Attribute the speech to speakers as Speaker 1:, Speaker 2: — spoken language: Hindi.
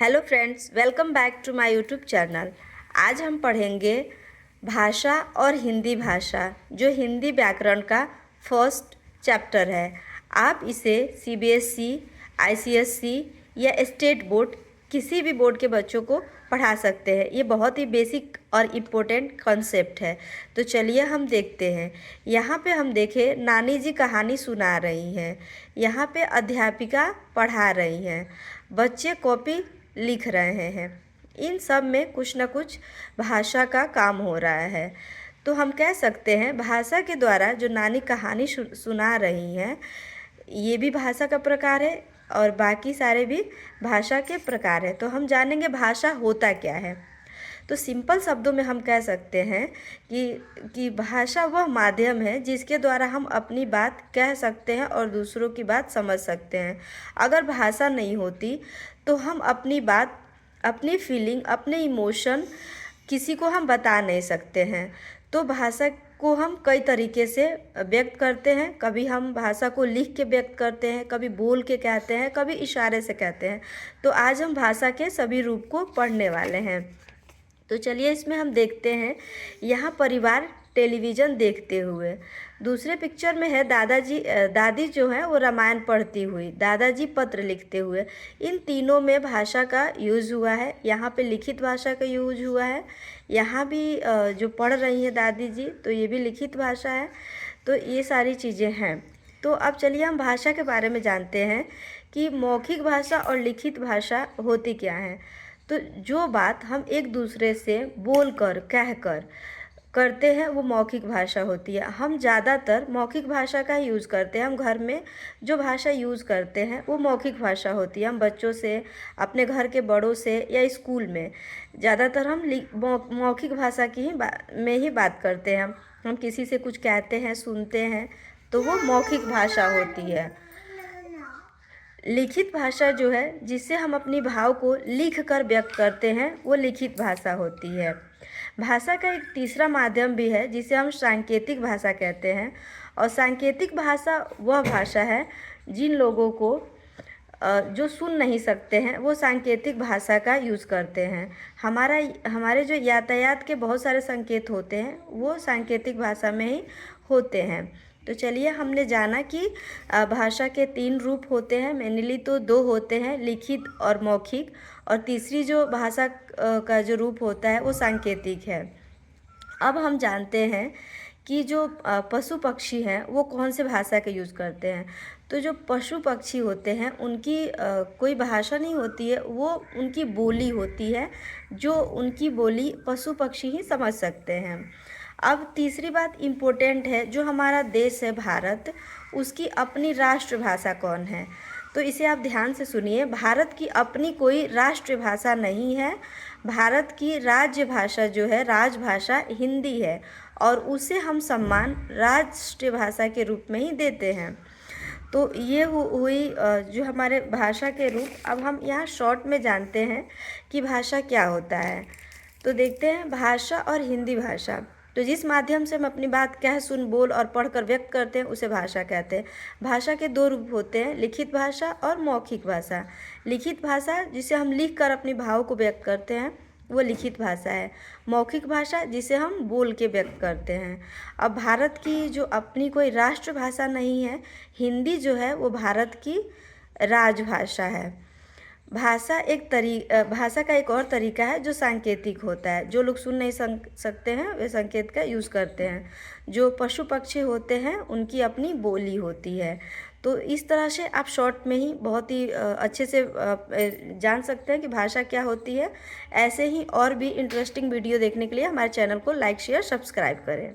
Speaker 1: Hello friends, welcome back to my YouTube channel. आज हम पढ़ेंगे भाषा और हिंदी भाषा, जो हिंदी व्याकरण का फर्स्ट चैप्टर है। आप इसे सीबीएसई, आईसीएसई या स्टेट बोर्ड, किसी भी बोर्ड के बच्चों को पढ़ा सकते हैं। ये बहुत ही बेसिक और इम्पोर्टेंट कॉन्सेप्ट है। तो चलिए हम देखते हैं। यहाँ पे हम देखें, नानी जी कहानी सुना रही हैं, यहाँ पे अध्यापिका पढ़ा रही हैं, बच्चे कॉपी लिख रहे हैं। इन सब में कुछ ना कुछ भाषा का काम हो रहा है। तो हम कह सकते हैं भाषा के द्वारा जो नानी कहानी सुना रही हैं, ये भी भाषा का प्रकार है और बाकी सारे भी भाषा के प्रकार है। तो हम जानेंगे भाषा होता क्या है। तो सिंपल शब्दों में हम कह सकते हैं कि भाषा वह माध्यम है जिसके द्वारा हम अपनी बात कह सकते हैं और दूसरों की बात समझ सकते हैं। अगर भाषा नहीं होती तो हम अपनी बात, अपनी फीलिंग, अपने इमोशन किसी को हम बता नहीं सकते हैं। तो भाषा को हम कई तरीके से व्यक्त करते हैं। कभी हम भाषा को लिख के व्यक्त करते हैं, कभी बोल के कहते हैं, कभी इशारे से कहते हैं। तो आज हम भाषा के सभी रूप को पढ़ने वाले हैं। तो चलिए इसमें हम देखते हैं। यहाँ परिवार टेलीविज़न देखते हुए, दूसरे पिक्चर में है दादी जो है वो रामायण पढ़ती हुई, दादाजी पत्र लिखते हुए। इन तीनों में भाषा का यूज़ हुआ है। यहाँ पे लिखित भाषा का यूज़ हुआ है। यहाँ भी जो पढ़ रही हैं दादी जी, तो ये भी लिखित भाषा है। तो ये सारी चीज़ें हैं। तो अब चलिए हम भाषा के बारे में जानते हैं कि मौखिक भाषा और लिखित भाषा होती क्या है। तो जो बात हम एक दूसरे से बोलकर, कहकर करते हैं, वो मौखिक भाषा होती है। हम ज़्यादातर मौखिक भाषा का यूज़ करते हैं। हम घर में जो भाषा यूज़ करते हैं वो मौखिक भाषा होती है। हम बच्चों से, अपने घर के बड़ों से या स्कूल में ज़्यादातर हम मौखिक भाषा की में ही बात करते हैं। हम किसी से कुछ कहते हैं, सुनते हैं, तो वो मौखिक भाषा होती है। लिखित भाषा जो है, जिससे हम अपनी भाव को लिख कर व्यक्त करते हैं, वो लिखित भाषा होती है। भाषा का एक तीसरा माध्यम भी है जिसे हम सांकेतिक भाषा कहते हैं। और सांकेतिक भाषा वह भाषा है जिन लोगों को जो सुन नहीं सकते हैं, वो सांकेतिक भाषा का यूज़ करते हैं। हमारे जो यातायात के बहुत सारे संकेत होते हैं, वो सांकेतिक भाषा में ही होते हैं। तो चलिए, हमने जाना कि भाषा के 3 रूप होते हैं। मेनली तो 2 होते हैं, लिखित और मौखिक। और तीसरी जो भाषा का जो रूप होता है वो सांकेतिक है। अब हम जानते हैं कि जो पशु पक्षी हैं वो कौन से भाषा के यूज़ करते हैं। तो जो पशु पक्षी होते हैं उनकी कोई भाषा नहीं होती है, वो उनकी बोली होती है, जो उनकी बोली पशु पक्षी ही समझ सकते हैं। अब तीसरी बात इम्पोर्टेंट है, जो हमारा देश है भारत, उसकी अपनी राष्ट्रभाषा कौन है। तो इसे आप ध्यान से सुनिए। भारत की अपनी कोई राष्ट्रभाषा नहीं है। भारत की राज्य भाषा जो है, राजभाषा हिंदी है, और उसे हम सम्मान राष्ट्रीय भाषा के रूप में ही देते हैं। तो ये हुई जो हमारे भाषा के रूप। अब हम यहाँ शॉर्ट में जानते हैं कि भाषा क्या होता है। तो देखते हैं भाषा और हिंदी भाषा। तो जिस माध्यम से हम अपनी बात कह, सुन, बोल और पढ़कर व्यक्त करते हैं, उसे भाषा कहते हैं। भाषा के 2 रूप होते हैं, लिखित भाषा और मौखिक भाषा। लिखित भाषा जिसे हम लिख कर अपने भाव को व्यक्त करते हैं, वो लिखित भाषा है। मौखिक भाषा जिसे हम बोल के व्यक्त करते हैं। अब भारत की जो अपनी कोई राष्ट्रभाषा नहीं है, हिंदी जो है वो भारत की राजभाषा है। भाषा का एक और तरीका है जो सांकेतिक होता है। जो लोग सुन नहीं सकते हैं वे संकेत का यूज़ करते हैं। जो पशु पक्षी होते हैं उनकी अपनी बोली होती है। तो इस तरह से आप शॉर्ट में ही बहुत ही अच्छे से जान सकते हैं कि भाषा क्या होती है। ऐसे ही और भी इंटरेस्टिंग वीडियो देखने के लिए हमारे चैनल को लाइक, शेयर, सब्सक्राइब करें।